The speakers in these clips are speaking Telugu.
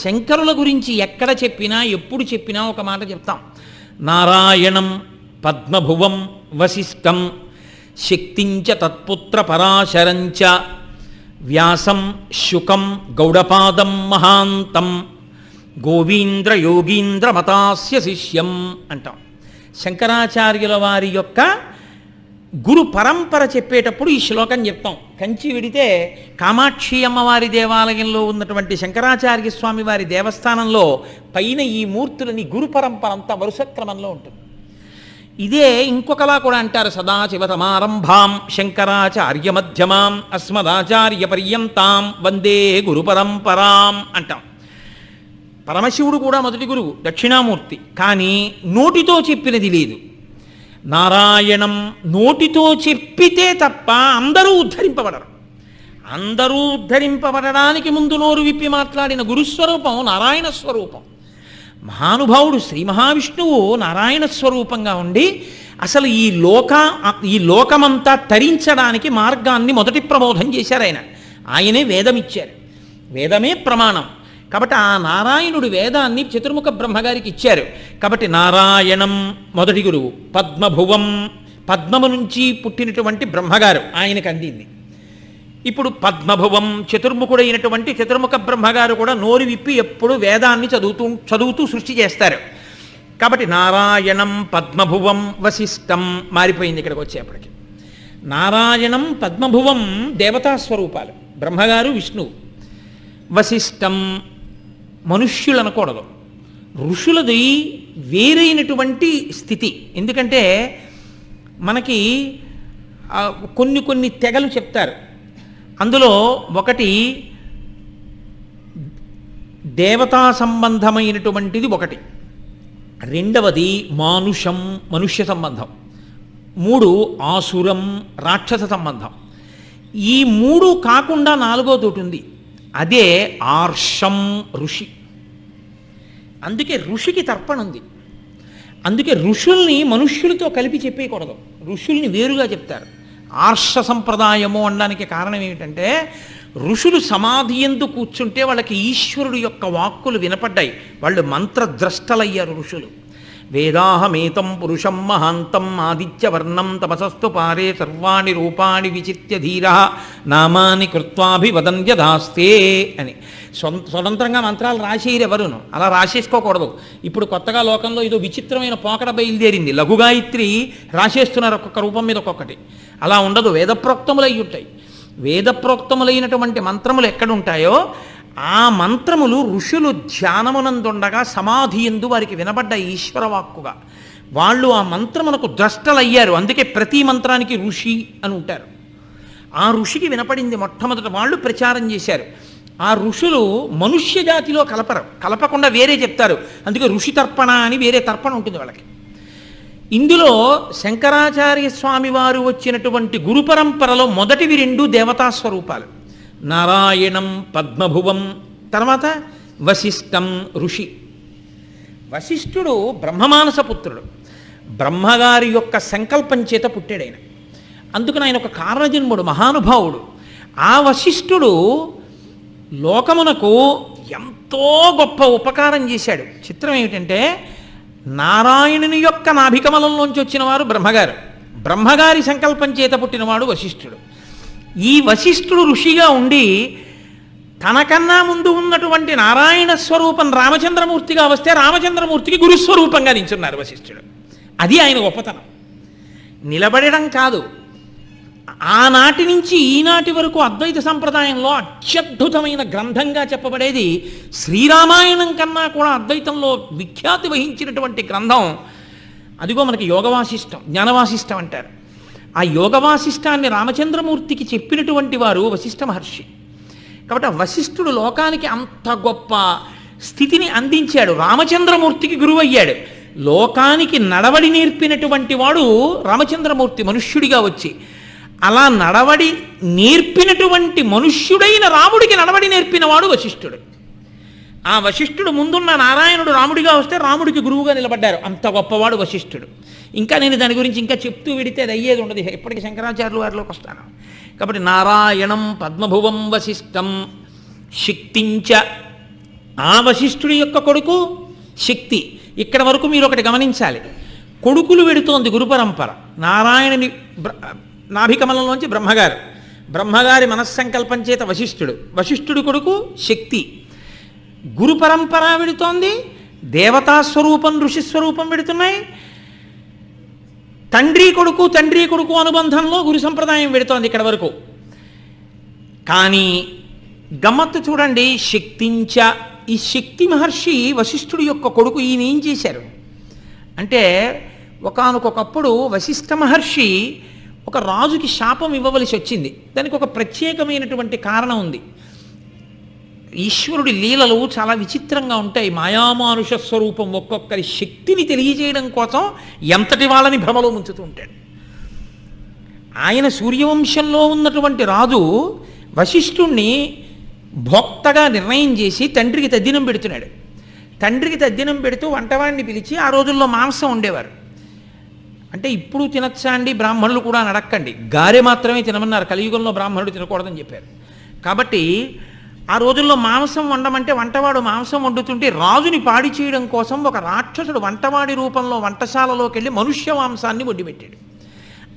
శంకరుల గురించి ఎక్కడ చెప్పినా ఎప్పుడు చెప్పినా ఒక మాట చెప్తాం. నారాయణం పద్మభువం వశిష్ఠం శక్తించ తత్పుత్ర పరాశరంచ వ్యాసం శుకం గౌడపాదం మహాంతం గోవీంద్ర యోగీంద్ర మతాస్య శిష్యం అంటాం. శంకరాచార్యుల వారి యొక్క గురు పరంపర చెప్పేటప్పుడు ఈ శ్లోకం చెప్తాం. కంచి విడితే కామాక్షి అమ్మవారి దేవాలయంలో ఉన్నటువంటి శంకరాచార్య స్వామి వారి దేవస్థానంలో పైన ఈ మూర్తులని గురు పరంపర అంతా వరుస క్రమంలో ఉంటుంది. ఇదే ఇంకొకలా కూడా అంటారు. సదాశివతమారంభాం శంకరాచార్య మధ్యమాం అస్మదాచార్య పర్యంతాం వందే గురు పరంపరాం అంటాం. పరమశివుడు కూడా మొదటి గురువు, దక్షిణామూర్తి. కానీ నోటితో చెప్పినది లేదు. నారాయణం నోటితో చెప్పితే తప్ప అందరూ ఉద్ధరింపబడరు. అందరూ ఉద్ధరింపబడడానికి ముందు నోరు విప్పి మాట్లాడిన గురుస్వరూపం నారాయణ స్వరూపం. మహానుభావుడు శ్రీ మహావిష్ణువు నారాయణ స్వరూపంగా ఉండి అసలు ఈ లోకమంతా తరించడానికి మార్గాన్ని మొదటి ప్రబోధం చేశారు ఆయన. ఆయనే వేదం ఇచ్చారు. వేదమే ప్రమాణం. కాబట్టి ఆ నారాయణుడు వేదాన్ని చతుర్ముఖ బ్రహ్మగారికి ఇచ్చారు. కాబట్టి నారాయణం మొదటి గురువు. పద్మభువం పద్మము నుంచి పుట్టినటువంటి బ్రహ్మగారు ఆయనకు అందింది. ఇప్పుడు పద్మభువం చతుర్ముఖుడైనటువంటి చతుర్ముఖ బ్రహ్మగారు కూడా నోరు విప్పి ఎప్పుడు వేదాన్ని చదువుతూ సృష్టి చేస్తారు. కాబట్టి నారాయణం పద్మభువం వశిష్ఠం మారిపోయింది. ఇక్కడికి వచ్చేప్పటికి నారాయణం పద్మభువం దేవతా స్వరూపాలు, బ్రహ్మగారు విష్ణువు. వశిష్ఠం మనుష్యులు అనకూడదు, ఋషులది వేరైనటువంటి స్థితి. ఎందుకంటే మనకి కొన్ని తెగలు చెప్తారు. అందులో ఒకటి దేవతా సంబంధమైనటువంటిది ఒకటి, రెండవది మానుషం మనుష్య సంబంధం, 3 ఆసురం రాక్షస సంబంధం. ఈ 3 కాకుండా 4వ ఉంది, అదే ఆర్షం ఋషి. అందుకే ఋషికి తర్పణ ఉంది. అందుకే ఋషుల్ని మనుష్యులతో కలిపి చెప్పేయకూడదు, ఋషుల్ని వేరుగా చెప్తారు. ఆర్ష సంప్రదాయము అనడానికి కారణం ఏమిటంటే ఋషులు సమాధి ఎందు కూర్చుంటే వాళ్ళకి ఈశ్వరుడు యొక్క వాక్కులు వినపడ్డాయి. వాళ్ళు మంత్రద్రష్టలయ్యారు ఋషులు. వేదాహమేతం పురుషం మహాంతం ఆదిత్యవర్ణం తపసస్తు పారే సర్వాణి రూపాణి విచిత్య ధీర నామాని కృత్వాభివదన్యదాస్తే అని స్వతంత్రంగా మంత్రాలు రాసేయరు ఎవరును. అలా రాసేసుకోకూడదు. ఇప్పుడు కొత్తగా లోకంలో ఏదో విచిత్రమైన పోకడ బయలుదేరింది. లఘుగాయత్రి రాసేస్తున్నారు ఒక్కొక్క రూపం మీద ఒక్కొక్కటి. అలా ఉండదు. వేదప్రోక్తములై ఉంటాయి. వేదప్రోక్తములైనటువంటి మంత్రములు ఎక్కడుంటాయో ఆ మంత్రములు ఋషులు ధ్యానమునందుండగా సమాధి ఎందు వారికి వినబడ్డ ఈశ్వరవాక్కుగా వాళ్ళు ఆ మంత్రమునకు ద్రష్టలయ్యారు. అందుకే ప్రతి మంత్రానికి ఋషి అని ఉంటారు. ఆ ఋషికి వినపడింది మొట్టమొదట, వాళ్ళు ప్రచారం చేశారు. ఆ ఋషులు మనుష్య జాతిలో కలపకుండా వేరే చెప్తారు. అందుకే ఋషి తర్పణ అని వేరే తర్పణ ఉంటుంది వాళ్ళకి. ఇందులో శంకరాచార్య స్వామి వారు వచ్చినటువంటి గురు పరంపరలో మొదటివి 2 దేవతా స్వరూపాలు, నారాయణం పద్మభువం, తర్వాత వశిష్ఠం ఋషి. వశిష్ఠుడు బ్రహ్మమానస పుత్రుడు, బ్రహ్మగారి యొక్క సంకల్పం చేత పుట్టాడు ఆయన. అందుకని ఆయన ఒక కారణజన్ముడు, మహానుభావుడు. ఆ వశిష్ఠుడు లోకమునకు ఎంతో గొప్ప ఉపకారం చేశాడు. చిత్రం ఏమిటంటే నారాయణుని యొక్క నాభికమలంలోంచి వచ్చిన వారు బ్రహ్మగారు, బ్రహ్మగారి సంకల్పం చేత పుట్టినవాడు వశిష్ఠుడు. ఈ వశిష్ఠుడు ఋషిగా ఉండి తనకన్నా ముందు ఉన్నటువంటి నారాయణ స్వరూపం రామచంద్రమూర్తిగా వస్తే రామచంద్రమూర్తికి గురుస్వరూపంగా నించున్నారు వశిష్ఠుడు. అది ఆయన గొప్పతనం. నిలబడడం కాదు. ఆనాటి నుంచి ఈనాటి వరకు అద్వైత సంప్రదాయంలో అత్యద్భుతమైన గ్రంథంగా చెప్పబడేది శ్రీరామాయణం కన్నా కూడా అద్వైతంలో విఖ్యాతి వహించినటువంటి గ్రంథం అదిగో మనకి యోగవాసిష్టం, జ్ఞానవాసిష్టం అంటారు. ఆ యోగవాసిష్టాన్ని రామచంద్రమూర్తికి చెప్పినటువంటి వారు వశిష్ఠ మహర్షి. కాబట్టి ఆ వశిష్ఠుడు లోకానికి అంత గొప్ప స్థితిని అందించాడు. రామచంద్రమూర్తికి గురువయ్యాడు. లోకానికి నడవడి నేర్పినటువంటి వాడు రామచంద్రమూర్తి మనుష్యుడిగా వచ్చి. అలా నడవడి నేర్పినటువంటి మనుష్యుడైన రాముడికి నడవడి నేర్పినవాడు వశిష్ఠుడు. ఆ వశిష్ఠుడు ముందున్న నారాయణుడు రాముడిగా వస్తే రాముడికి గురువుగా నిలబడ్డారు. అంత గొప్పవాడు వశిష్ఠుడు. ఇంకా నేను దాని గురించి ఇంకా చెప్తూ విడితే అది అయ్యేది ఉండదు. ఎప్పటికీ శంకరాచార్యుల వారిలోకి వస్తాను. కాబట్టి నారాయణం పద్మభువం వశిష్ఠం శక్తించ ఆ వశిష్ఠుడి యొక్క కొడుకు శక్తి. ఇక్కడ వరకు మీరు ఒకటి గమనించాలి. కొడుకులు వెడుతోంది గురు పరంపర. నారాయణుని నాభికమలంలోంచి బ్రహ్మగారు, బ్రహ్మగారి మనస్సంకల్పం చేత వశిష్ఠుడు, వశిష్ఠుడి కొడుకు శక్తి. గురు పరంపర వెడుతోంది, దేవతాస్వరూపం ఋషిస్వరూపం వెడుతున్నాయి. తండ్రి కొడుకు అనుబంధంలో గురు సంప్రదాయం వెడుతోంది ఇక్కడ వరకు. కానీ గమ్మత్తు చూడండి, శక్తించ, ఈ శక్తి మహర్షి వశిష్ఠుడి యొక్క కొడుకు. ఈయన ఏం చేశారు అంటే, ఒకానొకప్పుడు వశిష్ఠ మహర్షి ఒక రాజుకి శాపం ఇవ్వవలసి వచ్చింది. దానికి ఒక ప్రత్యేకమైనటువంటి కారణం ఉంది. ఈశ్వరుడి లీలలు చాలా విచిత్రంగా ఉంటాయి. మాయామానుష స్వరూపం ఒక్కొక్కరి శక్తిని తెలియజేయడం కోసం ఎంతటి వాళ్ళని భ్రమలో ముంచుతూ ఉంటాడు. ఆయన సూర్యవంశంలో ఉన్నటువంటి రాజు వశిష్ఠుణ్ణి భోక్తగా నిర్ణయం చేసి తండ్రికి తద్దినం పెడుతున్నాడు. తండ్రికి తద్దినం పెడుతూ వంటవాడిని పిలిచి, ఆ రోజుల్లో మాంసం ఉండేవారు. అంటే ఇప్పుడు తినచ్చా అండి, బ్రాహ్మణులు కూడా నడక్కండి, గారె మాత్రమే తినమన్నారు. కలియుగంలో బ్రాహ్మణుడు తినకూడదని చెప్పారు. కాబట్టి ఆ రోజుల్లో మాంసం వండమంటే వంటవాడు మాంసం వండుతుంటే రాజుని పాడి చేయడం కోసం ఒక రాక్షసుడు వంటవాడి రూపంలో వంటశాలలోకి వెళ్ళి మనుష్య మాంసాన్ని వడ్డిపెట్టాడు.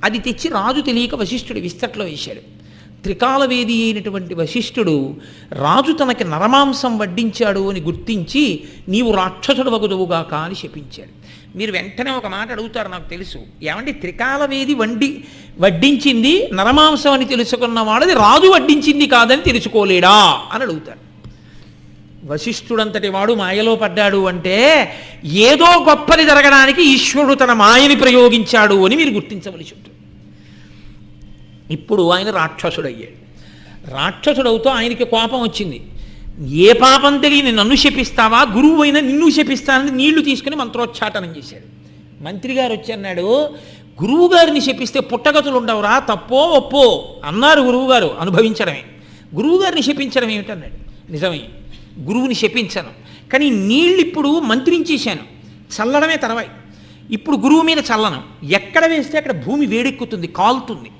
అది తెచ్చి రాజు తెలియక వశిష్ఠుడు విస్తట్లో వేశాడు. త్రికాలవేది అయినటువంటి వశిష్ఠుడు రాజు తనకి నరమాంసం వడ్డించాడు అని గుర్తించి, నీవు రాక్షసుడు వగుదువుగాక అని శపించాడు. మీరు వెంటనే ఒక మాట అడుగుతారు, నాకు తెలుసు, ఏమంటే త్రికాలవేది వడ్డించింది నరమాంసం అని తెలుసుకున్నవాడది రాజు వడ్డించింది కాదని తెలుసుకోలేడా అని అడుగుతారు. వశిష్ఠుడంతటి వాడు మాయలో పడ్డాడు అంటే ఏదో గొప్పది జరగడానికి ఈశ్వరుడు తన మాయని ప్రయోగించాడు అని మీరు గుర్తించవలసి ఉంటుంది. ఇప్పుడు ఆయన రాక్షసుడయ్యాడు. రాక్షసుడవుతూ ఆయనకి కోపం వచ్చింది. ఏ పాపం తెలియని నన్ను శపిస్తావా, గురువు అయినా నిన్ను శపిస్తానని నీళ్లు తీసుకుని మంత్రోచ్చాటనం చేశాడు. మంత్రి గారు వచ్చి అన్నాడు, గురువు గారిని శపిస్తే పుట్టగతులు ఉండవురా, తప్పో ఒప్పో అన్నారు గురువుగారు. అనుభవించడమే. గురువు గారిని శపించడం ఏమిటన్నాడు. నిజమే, గురువుని శపించను, కానీ నీళ్ళు ఇప్పుడు మంత్రించేశాను, చల్లడమే తర్వాయి. ఇప్పుడు గురువు మీద చల్లను. ఎక్కడ వేస్తే అక్కడ భూమి వేడెక్కుతుంది, కాలుతుంది.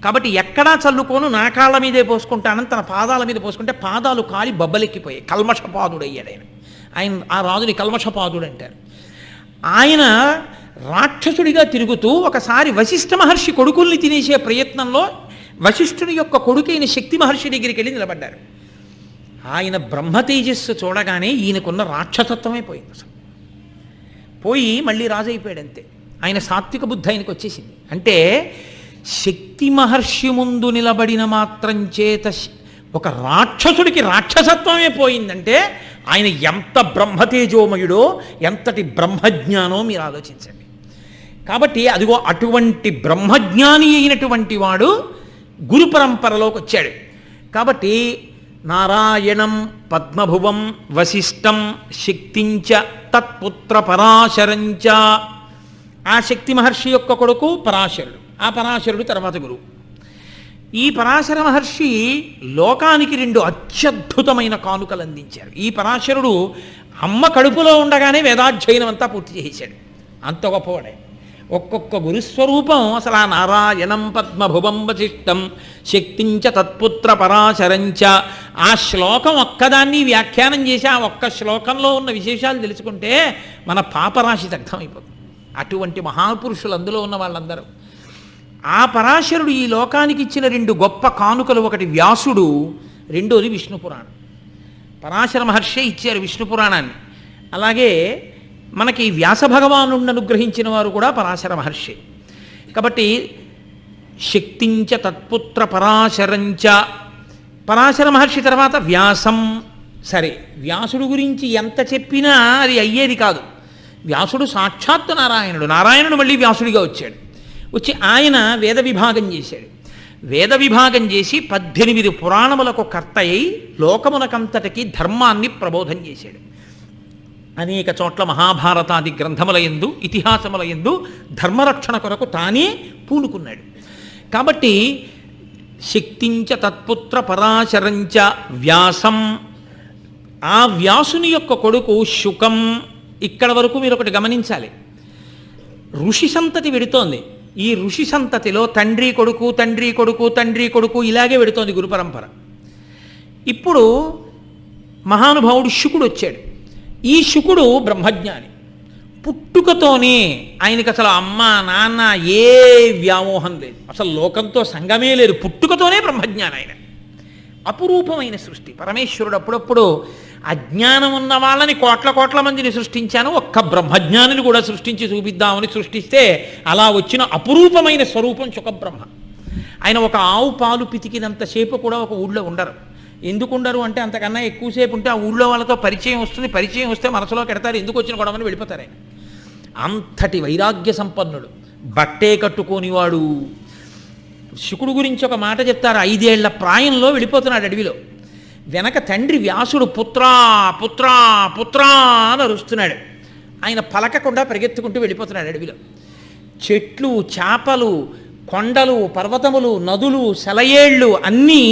కాబట్టి ఎక్కడా చల్లుకోను, నా కాళ్ళ మీదే పోసుకుంటానని తన పాదాల మీద పోసుకుంటే పాదాలు కాలి బొబ్బలెక్కిపోయాయి. కల్మషపాదుడు అయ్యాడు ఆయన. ఆ రాజుని కల్మషపాదుడు అంటారు. ఆయన రాక్షసుడిగా తిరుగుతూ ఒకసారి వశిష్ఠ మహర్షి కొడుకుల్ని తినేసే ప్రయత్నంలో వశిష్ఠుని యొక్క కొడుకైన శక్తి మహర్షి దగ్గరికి వెళ్ళి నిలబడ్డారు. ఆయన బ్రహ్మ తేజస్సు చూడగానే ఈయనకున్న రాక్షసత్వమే పోయింది. అసలు పోయి మళ్ళీ రాజు అయిపోయాడు అంతే. ఆయన సాత్విక బుద్ధి ఆయనకు వచ్చేసింది. అంటే శక్తి మహర్షి ముందు నిలబడిన మాత్రం చేత ఒక రాక్షసుడికి రాక్షసత్వమే పోయిందంటే ఆయన ఎంత బ్రహ్మతేజోమయుడో, ఎంతటి బ్రహ్మజ్ఞానో మీరు ఆలోచించండి. కాబట్టి అదిగో అటువంటి బ్రహ్మజ్ఞాని అయినటువంటి వాడు గురు పరంపరలోకి వచ్చాడు. కాబట్టి నారాయణం పద్మభువం వశిష్టం శక్తించ తత్పుత్ర పరాశరంచ. ఆ శక్తి మహర్షి యొక్క కొడుకు పరాశరుడు. ఆ పరాశరుడు తర్వాత గురువు. ఈ పరాశర మహర్షి లోకానికి 2 అత్యద్భుతమైన కానుకలు అందించారు. ఈ పరాశరుడు అమ్మ కడుపులో ఉండగానే వేదాధ్యయనం అంతా పూర్తి చేశాడు. అంత గొప్పవాడే. ఒక్కొక్క గురుస్వరూపం అసలు ఆ నారాయణం పద్మభువం వశిష్టం శక్తించ తత్పుత్ర పరాశరంచ, ఆ శ్లోకం ఒక్కదాన్ని వ్యాఖ్యానం చేసి ఆ ఒక్క శ్లోకంలో ఉన్న విశేషాలు తెలుసుకుంటే మన పాపరాశి దగ్ధమైపోతుంది. అటువంటి మహాపురుషులు అందులో ఉన్న వాళ్ళందరూ. ఆ పరాశరుడు ఈ లోకానికి ఇచ్చిన 2 గొప్ప కానుకలు, ఒకటి వ్యాసుడు, రెండోది విష్ణు పురాణం. పరాశర మహర్షి ఇచ్చారు విష్ణు పురాణాన్ని. అలాగే మనకి వ్యాస భగవాను అనుగ్రహించిన వారు కూడా పరాశర మహర్షి. కాబట్టి శక్తించ తత్పుత్ర పరాశరంచ. పరాశర మహర్షి తర్వాత వ్యాసం. సరే, వ్యాసుడు గురించి ఎంత చెప్పినా అది అయ్యేది కాదు. వ్యాసుడు సాక్షాత్తు నారాయణుడు. నారాయణుడు మళ్ళీ వ్యాసుడిగా వచ్చాడు. వచ్చి ఆయన వేద విభాగం చేశాడు. వేద విభాగం చేసి 18 పురాణములకు కర్త అయి లోకమునకంతటికి ధర్మాన్ని ప్రబోధం చేశాడు. అనేక చోట్ల మహాభారతాది గ్రంథముల యందు, ఇతిహాసముల యందు ధర్మరక్షణ కొరకు తానే పూనుకున్నాడు. కాబట్టి శక్తించ తత్పుత్ర పరాశరంచ వ్యాసం. ఆ వ్యాసుని యొక్క కొడుకు శుకం. ఇక్కడ వరకు మీరు ఒకటి గమనించాలి. ఋషి సంతతి వెడుతోంది. ఈ ఋషి సంతతిలో తండ్రి కొడుకు తండ్రి కొడుకు తండ్రి కొడుకు ఇలాగే వెడుతోంది గురు పరంపర. ఇప్పుడు మహానుభావుడు శుకుడు వచ్చాడు. ఈ శుకుడు బ్రహ్మజ్ఞాని. పుట్టుకతోనే ఆయనకి అసలు అమ్మ నాన్న ఏ వ్యామోహం లేదు, అసలు లోకంతో సంగమే లేదు. పుట్టుకతోనే బ్రహ్మజ్ఞాని ఆయన. అపురూపమైన సృష్టి. పరమేశ్వరుడు అప్పుడప్పుడు అజ్ఞానం ఉన్న వాళ్ళని కోట్ల కోట్ల మందిని సృష్టించాను, ఒక్క బ్రహ్మజ్ఞానిని కూడా సృష్టించి చూపిద్దామని సృష్టిస్తే అలా వచ్చిన అపురూపమైన స్వరూపం శుకబ్రహ్మ. ఆయన ఒక ఆవు పాలు పితికినంతసేపు కూడా ఒక ఊళ్ళో ఉండరు. ఎందుకు ఉండరు అంటే అంతకన్నా ఎక్కువసేపు ఉంటే ఆ ఊళ్ళో వాళ్ళతో పరిచయం వస్తుంది, పరిచయం వస్తే మనసులో కెడతారు, ఎందుకు వచ్చిన గొడవని వెళ్ళిపోతారు. ఆయన అంతటి వైరాగ్య సంపన్నుడు, బట్టే కట్టుకోనివాడు. శుకుడు గురించి ఒక మాట చెప్తారు. 5 ఏళ్ల ప్రాయంలో వెళ్ళిపోతున్నాడు అడవిలో. వెనక తండ్రి వ్యాసుడు పుత్రా పుత్రా పుత్రా అని అరుస్తున్నాడు. ఆయన పలకకుండా పరిగెత్తుకుంటూ వెళ్ళిపోతున్నాడు అడవిలో. చెట్లు, చేపలు, కొండలు, పర్వతములు, నదులు, సెలయేళ్ళు అన్నీ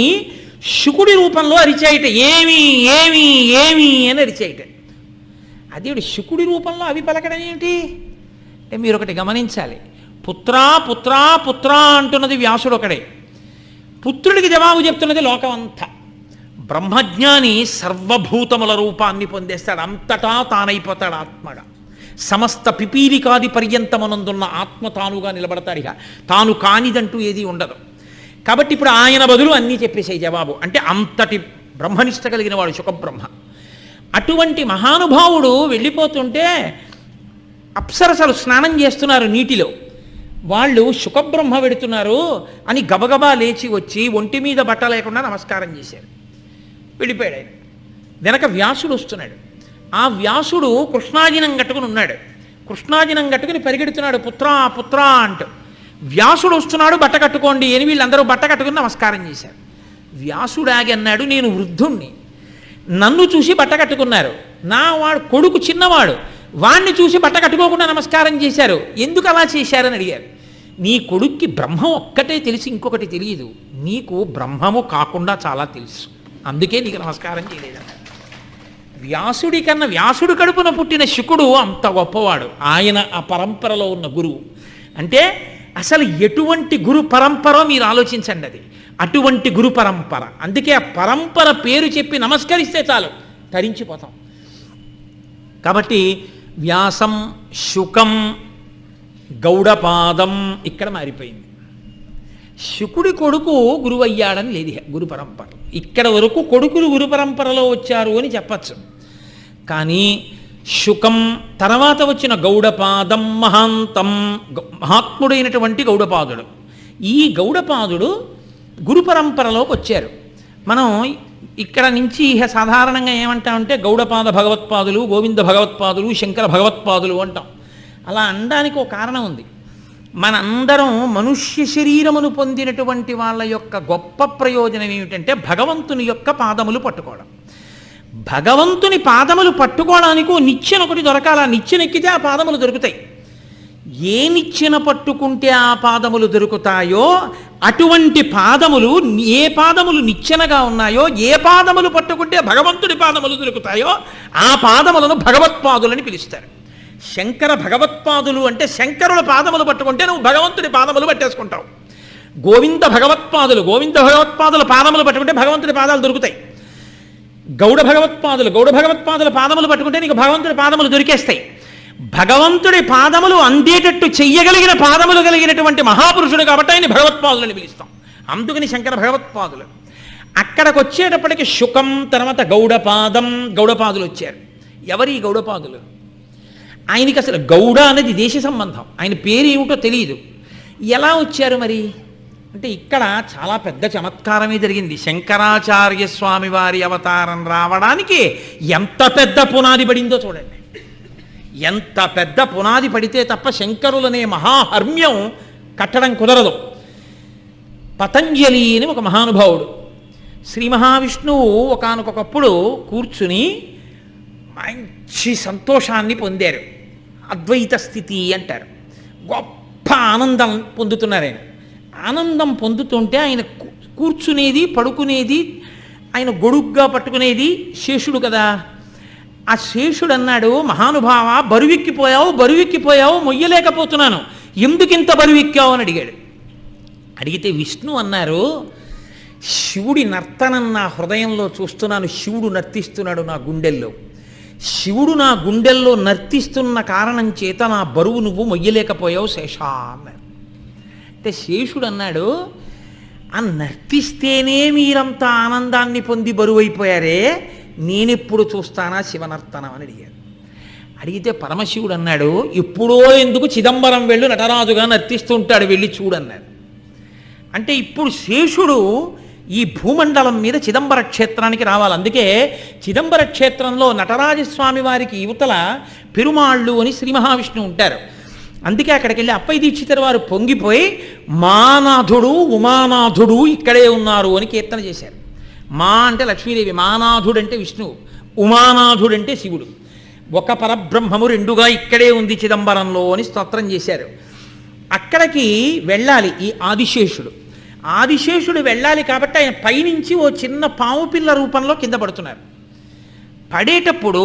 శుకుడి రూపంలో అరిచాయిట. ఏమి ఏమి ఏమి అని అరిచాయిట. అదేవిడు శుకుడి రూపంలో అవి పలకడం ఏమిటి అంటే మీరు ఒకటి గమనించాలి. పుత్రా పుత్రా పుత్రా అంటున్నది వ్యాసుడు ఒకడే, పుత్రుడికి జవాబు చెప్తున్నది లోకమంతా. బ్రహ్మజ్ఞాని సర్వభూతముల రూపాన్ని పొందేస్తాడు, అంతటా తానైపోతాడు ఆత్మగా. సమస్త పిపీలికాది పర్యంతమనందున్న ఆత్మ తానుగా నిలబడతాడు. ఇక తాను కానిదంటూ ఏది ఉండదు. కాబట్టి ఇప్పుడు ఆయన బదులు అన్నీ చెప్పేసాయి జవాబు. అంటే అంతటి బ్రహ్మనిష్ట కలిగిన వాడు శుకబ్రహ్మ. అటువంటి మహానుభావుడు వెళ్ళిపోతుంటే అప్సరసలు స్నానం చేస్తున్నారు నీటిలో. వాళ్ళు శుకబ్రహ్మ వెడుతున్నారు అని గబగబా లేచి వచ్చి ఒంటి మీద బట్ట లేకుండా నమస్కారం చేశారు. వెళ్ళిపోయాడు ఆయన. వెనక వ్యాసుడు వస్తున్నాడు. ఆ వ్యాసుడు కృష్ణాజినం కట్టుకుని ఉన్నాడు. కృష్ణాజినం కట్టుకుని పరిగెడుతున్నాడు పుత్రా పుత్రా అంటూ. వ్యాసుడు వస్తున్నాడు, బట్ట కట్టుకోండి అని వీళ్ళందరూ బట్ట కట్టుకుని నమస్కారం చేశారు. వ్యాసుడు ఆగి అన్నాడు, నేను వృద్ధుణ్ణి, నన్ను చూసి బట్ట కట్టుకున్నారు. నా వాడు కొడుకు చిన్నవాడు, వాణ్ణి చూసి బట్ట కట్టుకోకుండా నమస్కారం చేశారు, ఎందుకు అలా చేశారని అడిగారు. నీ కొడుక్కి బ్రహ్మం ఒక్కటే తెలిసి ఇంకొకటి తెలియదు, నీకు బ్రహ్మము కాకుండా చాలా తెలుసు, అందుకే నీకు నమస్కారం చేయలేదన్నారు. వ్యాసుడి కన్నా వ్యాసుడు కడుపున పుట్టిన శుకుడు అంత గొప్పవాడు. ఆయన ఆ పరంపరలో ఉన్న గురువు. అంటే అసలు ఎటువంటి గురు పరంపర మీరు ఆలోచించండి. అది అటువంటి గురు పరంపర. అందుకే ఆ పరంపర పేరు చెప్పి నమస్కరిస్తే చాలు, తరించిపోతాం. కాబట్టి వ్యాసం, శుకం, గౌడపాదం ఇక్కడ మారిపోయింది. శుకుడి కొడుకు గురువు అయ్యాడని లేదు గురు పరంపర. ఇక్కడ వరకు కొడుకులు గురు పరంపరలో వచ్చారు అని చెప్పచ్చు. కానీ శుకం తర్వాత వచ్చిన గౌడపాదం మహాంతం, మహాత్ముడైనటువంటి గౌడపాదుడు. ఈ గౌడపాదుడు గురు పరంపరలోకి వచ్చారు. మనం ఇక్కడ నుంచి సాధారణంగా ఏమంటామంటే గౌడపాద భగవత్పాదులు, గోవింద భగవత్పాదులు, శంకర భగవత్పాదులు అంటాం. అలా అనడానికి ఒక కారణం ఉంది. మనందరం మనుష్య శరీరమును పొందినటువంటి వాళ్ళ యొక్క గొప్ప ప్రయోజనం ఏమిటంటే భగవంతుని యొక్క పాదములు పట్టుకోవడం. భగవంతుని పాదములు పట్టుకోవడానికి నిచ్చెన ఒకటి దొరకాలి. ఆ నిచ్చెన ఎక్కితే ఆ పాదములు దొరుకుతాయి. ఏ నిచ్చెన పట్టుకుంటే ఆ పాదములు దొరుకుతాయో అటువంటి పాదములు, ఏ పాదములు నిచ్చెనగా ఉన్నాయో, ఏ పాదములు పట్టుకుంటే భగవంతుడి పాదములు దొరుకుతాయో ఆ పాదములను భగవత్పాదులని పిలుస్తారు. శంకర భగవత్పాదులు అంటే శంకరుల పాదములు పట్టుకుంటే నువ్వు భగవంతుడి పాదములు పట్టేసుకుంటావు. గోవింద భగవత్పాదులు, గోవింద భగవత్పాదుల పాదములు పట్టుకుంటే భగవంతుడి పాదాలు దొరుకుతాయి. గౌడ భగవత్పాదుల పాదములు పట్టుకుంటే నీకు భగవంతుడి పాదములు దొరికేస్తాయి. భగవంతుడి పాదములు అందేటట్టు చెయ్యగలిగిన పాదములు కలిగినటువంటి మహాపురుషుడు కాబట్టి ఆయన భగవత్పాదులని పిలుస్తాం. అందుకని శంకర భగవత్పాదులు. అక్కడికి వచ్చేటప్పటికి శుకం, తర్వాత గౌడపాదం, గౌడపాదులు వచ్చారు. ఎవరి గౌడపాదులు? ఆయనకి అసలు గౌడ అనేది దేశ సంబంధం, ఆయన పేరు ఏమిటో తెలియదు. ఎలా వచ్చారు మరి అంటే ఇక్కడ చాలా పెద్ద చమత్కారమే జరిగింది. శంకరాచార్య స్వామి వారి అవతారం రావడానికి ఎంత పెద్ద పునాది పడిందో చూడండి. ఎంత పెద్ద పునాది పడితే తప్ప శంకరులనే మహాహర్మ్యం కట్టడం కుదరదు. పతంజలి అని ఒక మహానుభావుడు, శ్రీ మహావిష్ణువు ఒకానొకప్పుడు కూర్చుని మంచి సంతోషాన్ని పొందారు. అద్వైత స్థితి అంటారు. గొప్ప ఆనందం పొందుతున్నారు ఆయన. ఆనందం పొందుతుంటే ఆయన కూర్చునేది, పడుకునేది, ఆయన గొడుగ్గా పట్టుకునేది శేషుడు కదా. ఆ శేషుడు అన్నాడు, మహానుభావ బరువెక్కిపోయావు, మొయ్యలేకపోతున్నాను, ఎందుకింత బరువెక్కావు అని అడిగాడు. అడిగితే విష్ణు అన్నారు, శివుడి నర్తనం నా హృదయంలో చూస్తున్నాను, శివుడు నర్తిస్తున్నాడు నా గుండెల్లో. శివుడు నా గుండెల్లో నర్తిస్తున్న కారణం చేత నా బరువు నువ్వు మొయ్యలేకపోయావు శేషా అన్నాడు. అంటే శేషుడు అన్నాడు, ఆ నర్తిస్తేనే మీరంతా ఆనందాన్ని పొంది బరువైపోయారే, నేనెప్పుడు చూస్తానా శివనర్తనం అని అడిగాడు. అడిగితే పరమశివుడు అన్నాడు, ఎప్పుడో ఎందుకు చిదంబరం వెళ్ళు, నటరాజుగా నర్తిస్తుంటాడు, వెళ్ళి చూడన్నాడు. అంటే ఇప్పుడు శేషుడు ఈ భూమండలం మీద చిదంబర క్షేత్రానికి రావాలి. అందుకే చిదంబర క్షేత్రంలో నటరాజస్వామి వారికి యువతల పెరుమాళ్ళు అని శ్రీ మహావిష్ణువు ఉంటారు. అందుకే అక్కడికి వెళ్ళి అప్పయ్య దీక్షితుల వారు పొంగిపోయి మానాథుడు ఉమానాథుడు ఇక్కడే ఉన్నారు అని కీర్తన చేశారు. మా అంటే లక్ష్మీదేవి, మానాథుడు అంటే విష్ణువు, ఉమానాథుడు అంటే శివుడు. ఒక పరబ్రహ్మము రెండుగా ఇక్కడే ఉంది చిదంబరంలో అని స్తోత్రం చేశారు. అక్కడికి వెళ్ళాలి ఈ ఆదిశేషుడు. ఆదిశేషుడు వెళ్ళాలి కాబట్టి ఆయన పైనుంచి ఓ చిన్న పాము పిల్ల రూపంలో కింద పడుతున్నారు. పడేటప్పుడు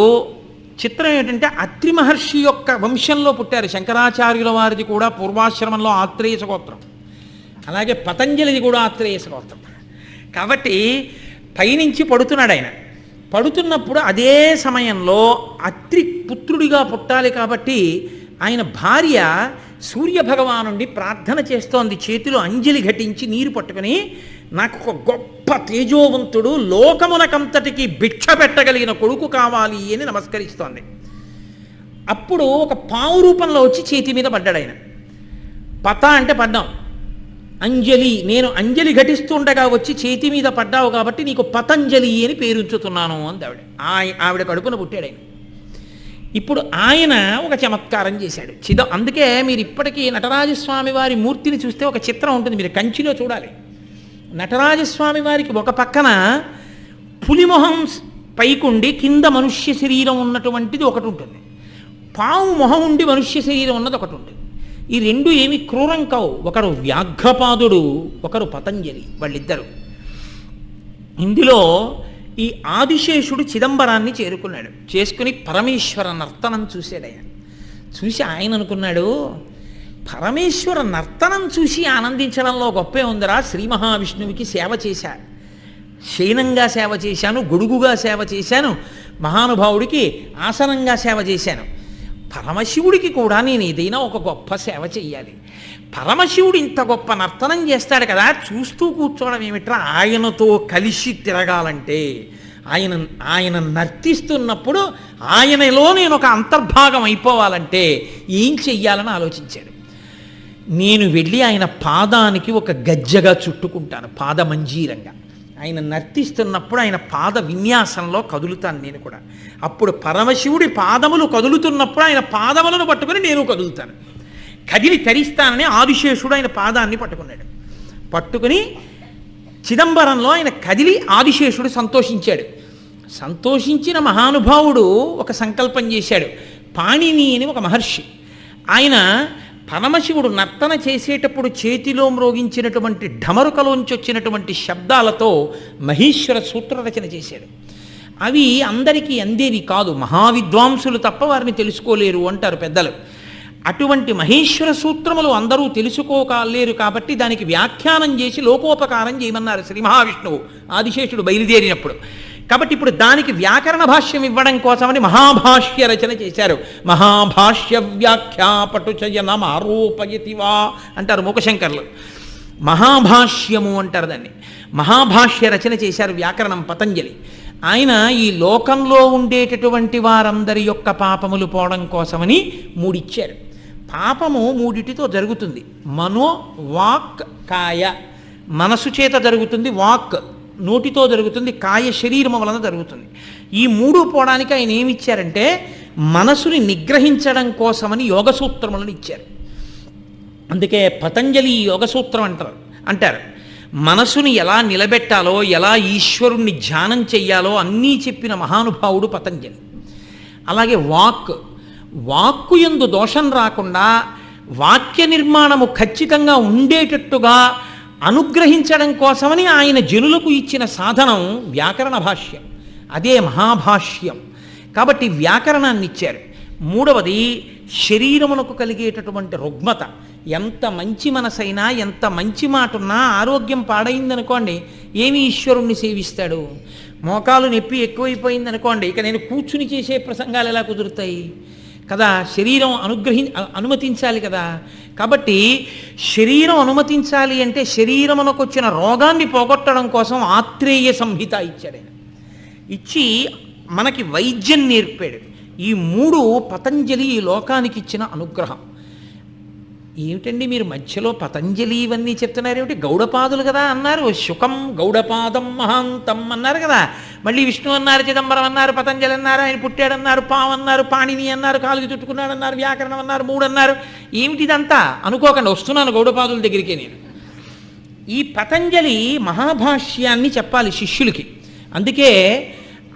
చిత్రం ఏంటంటే అత్రి మహర్షి యొక్క వంశంలో పుట్టారు. శంకరాచార్యుల వారిది కూడా పూర్వాశ్రమంలో ఆత్రేయస గోత్రం, అలాగే పతంజలిది కూడా ఆత్రేయస గోత్రం. కాబట్టి పైనుంచి పడుతున్నాడు ఆయన. పడుతున్నప్పుడు అదే సమయంలో అత్రి పుత్రుడిగా పుట్టాలి కాబట్టి ఆయన భార్య సూర్యభగవానుండి ప్రార్థన చేస్తోంది. చేతిలో అంజలి ఘటించి నీరు పట్టుకుని, నాకు ఒక గొప్ప తేజోవంతుడు లోకమునకంతటికి భిక్ష పెట్టగలిగిన కొడుకు కావాలి అని నమస్కరిస్తోంది. అప్పుడు ఒక పావు రూపంలో వచ్చి చేతి మీద పడ్డాడు ఆయన. పత అంటే పడ్డాం, అంజలి, నేను అంజలి ఘటిస్తుండగా వచ్చి చేతి మీద పడ్డావు కాబట్టి నీకు పతంజలి అని పేరుంచుతున్నాను అంది ఆవిడ. ఆవిడ కడుపున పుట్టాడు ఆయన. ఇప్పుడు ఆయన ఒక చమత్కారం చేశాడు. అందుకే మీరు ఇప్పటికీ నటరాజస్వామి వారి మూర్తిని చూస్తే ఒక చిత్రం ఉంటుంది, మీరు కంచిలో చూడాలి. నటరాజస్వామి వారికి ఒక పక్కన పులిమొహం పైకుండి కింద మనుష్య శరీరం ఉన్నటువంటిది ఒకటి ఉంటుంది, పాము మొహం ఉండి మనుష్య శరీరం ఉన్నది ఒకటి ఉంటుంది. ఈ రెండు ఏమి క్రూరం కావు. ఒకరు వ్యాఘ్రపాదుడు, ఒకరు పతంజలి, వాళ్ళిద్దరు. ఇందులో ఈ ఆదిశేషుడు చిదంబరాన్ని చేరుకున్నాడు. చేసుకుని పరమేశ్వర నర్తనం చూశాడు ఆయన. చూసి ఆయన అనుకున్నాడు, పరమేశ్వర నర్తనం చూసి ఆనందించడంలో గొప్పే ఉందరా, శ్రీ మహావిష్ణువుకి సేవ చేశా, శయనంగా సేవ చేశాను, గొడుగుగా సేవ చేశాను, మహానుభావుడికి ఆసనంగా సేవ చేశాను. పరమశివుడికి కూడా నేను ఏదైనా ఒక గొప్ప సేవ చెయ్యాలి. పరమశివుడు ఇంత గొప్ప నర్తనం చేస్తాడు కదా, చూస్తూ కూర్చోవడం ఏమిట్రా, ఆయనతో కలిసి తిరగాలంటే, ఆయన నర్తిస్తున్నప్పుడు ఆయనలో నేను ఒక అంతర్భాగం అయిపోవాలంటే ఏం చెయ్యాలని ఆలోచించాడు. నేను వెళ్ళి ఆయన పాదానికి ఒక గజ్జగా చుట్టుకుంటాను, పాదమంజీరంగా. ఆయన నర్తిస్తున్నప్పుడు ఆయన పాద విన్యాసంలో కదులుతాను నేను కూడా. అప్పుడు పరమశివుడి పాదములు కదులుతున్నప్పుడు ఆయన పాదములను పట్టుకుని నేను కదులుతాను, కదిలి తరిస్తానని ఆదిశేషుడు ఆయన పాదాన్ని పట్టుకున్నాడు. పట్టుకుని చిదంబరంలో ఆయన కదిలి ఆదిశేషుడు సంతోషించాడు. సంతోషించిన మహానుభావుడు ఒక సంకల్పం చేశాడు. పాణిని అని ఒక మహర్షి, ఆయన పరమశివుడు నర్తన చేసేటప్పుడు చేతిలో మ్రోగించినటువంటి ఢమరుకలోంచి వచ్చినటువంటి శబ్దాలతో మహేశ్వర సూత్ర రచన చేశాడు. అవి అందరికీ అందేవి కాదు, మహావిద్వాంసులు తప్ప వారిని తెలుసుకోలేరు అంటారు పెద్దలు. అటువంటి మహేశ్వర సూత్రములు అందరూ తెలుసుకోలేరు కాబట్టి దానికి వ్యాఖ్యానం చేసి లోకోపకారం చేయమన్నారు శ్రీ మహావిష్ణువు ఆదిశేషుడు బయలుదేరినప్పుడు. కాబట్టి ఇప్పుడు దానికి వ్యాకరణ భాష్యం ఇవ్వడం కోసమని మహాభాష్య రచన చేశారు. మహాభాష్య వ్యాఖ్యాపటుచయనం ఆరోపయతివా అంటారు మూకశంకర్లు. మహాభాష్యము అంటారు దాన్ని. మహాభాష్య రచన చేశారు వ్యాకరణం పతంజలి. ఆయన ఈ లోకంలో ఉండేటటువంటి వారందరి యొక్క పాపములు పోవడం కోసమని మూడిచ్చారు. పాపము మూడిటితో జరుగుతుంది, మనో వాక్ కాయ. మనసు చేత జరుగుతుంది, వాక్ నోటితో జరుగుతుంది, కాయ శరీరము వలన జరుగుతుంది. ఈ మూడు పోవడానికి ఆయన ఏమి ఇచ్చారంటే మనసుని నిగ్రహించడం కోసమని యోగ సూత్రములను ఇచ్చారు. అందుకే పతంజలి యోగ సూత్రం అంటారు. మనసుని ఎలా నిలబెట్టాలో, ఎలా ఈశ్వరుణ్ణి ధ్యానం చెయ్యాలో అన్నీ చెప్పిన మహానుభావుడు పతంజలి. అలాగే వాక్కు యందు దోషం రాకుండా వాక్య నిర్మాణము ఖచ్చితంగా ఉండేటట్టుగా అనుగ్రహించడం కోసమని ఆయన జనులకు ఇచ్చిన సాధనం వ్యాకరణ భాష్యం, అదే మహాభాష్యం. కాబట్టి వ్యాకరణాన్ని ఇచ్చారు. మూడవది శరీరమునకు కలిగేటటువంటి రుగ్మత, ఎంత మంచి మనసైనా ఎంత మంచి మాట ఉన్నా ఆరోగ్యం పాడైందనుకోండి ఏమి ఈశ్వరుణ్ణి సేవిస్తాడు? మోకాలు నొప్పి ఎక్కువైపోయింది అనుకోండి, ఇక నేను కూర్చుని చేసే ప్రసంగాలు ఎలా కుదురుతాయి కదా? శరీరం అనుమతించాలి కదా. కాబట్టి శరీరం అనుమతించాలి అంటే శరీరమునకు వచ్చిన రోగాన్ని పోగొట్టడం కోసం ఆత్రేయ సంహిత ఇచ్చాడు. ఇచ్చి మనకి వైద్యం నేర్పాడు. ఈ 3 పతంజలి ఈ లోకానికి ఇచ్చిన అనుగ్రహం. ఏమిటండి మీరు మధ్యలో పతంజలి ఇవన్నీ చెప్తున్నారు ఏమిటి? గౌడపాదులు కదా అన్నారు. శుకం గౌడపాదం మహాంతం అన్నారు కదా. మళ్ళీ విష్ణు అన్నారు, చిదంబరం అన్నారు, పతంజలి అన్నారు, ఆయన పుట్టాడన్నారు, పాము అన్నారు, పాణిని అన్నారు, కాలుకి చుట్టుకున్నాడు అన్నారు, వ్యాకరణం అన్నారు, 3 అన్నారు. ఏమిటిదంతా అనుకోకండి, వస్తున్నాను గౌడపాదుల దగ్గరికి. నేను ఈ పతంజలి మహాభాష్యాన్ని చెప్పాలి శిష్యులకి. అందుకే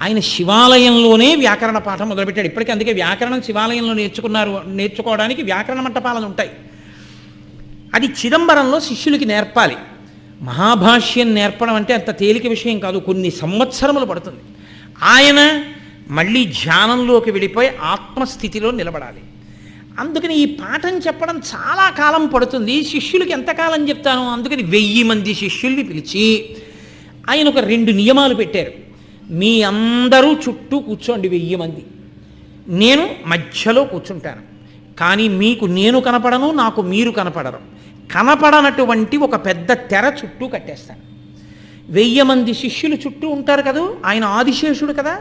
ఆయన శివాలయంలోనే వ్యాకరణ పాఠం మొదలుపెట్టాడు. ఇప్పటికీ అందుకే వ్యాకరణం శివాలయంలో నేర్చుకోవడానికి వ్యాకరణ మంటపాలను ఉంటాయి. అది చిదంబరంలో శిష్యులకి నేర్పాలి. మహాభాష్యం నేర్పడం అంటే అంత తేలిక విషయం కాదు, కొన్ని సంవత్సరములు పడుతుంది. ఆయన మళ్ళీ ధ్యానంలోకి వెళ్ళిపోయి ఆత్మస్థితిలో నిలబడాలి. అందుకని ఈ పాఠం చెప్పడం చాలా కాలం పడుతుంది. శిష్యులకి ఎంతకాలం చెప్తాను? అందుకని 1000 మంది శిష్యుల్ని పిలిచి ఆయన ఒక 2 నియమాలు పెట్టారు. మీ అందరూ చుట్టూ కూర్చోండి 1000 మంది, నేను మధ్యలో కూర్చుంటాను. కానీ మీకు నేను కనపడను, నాకు మీరు కనపడరు. కనపడనటువంటి ఒక పెద్ద తెర చుట్టూ కట్టేస్తాను. 1000 మంది శిష్యులు చుట్టూ ఉంటారు కదా. ఆయన ఆదిశేషుడు కదా.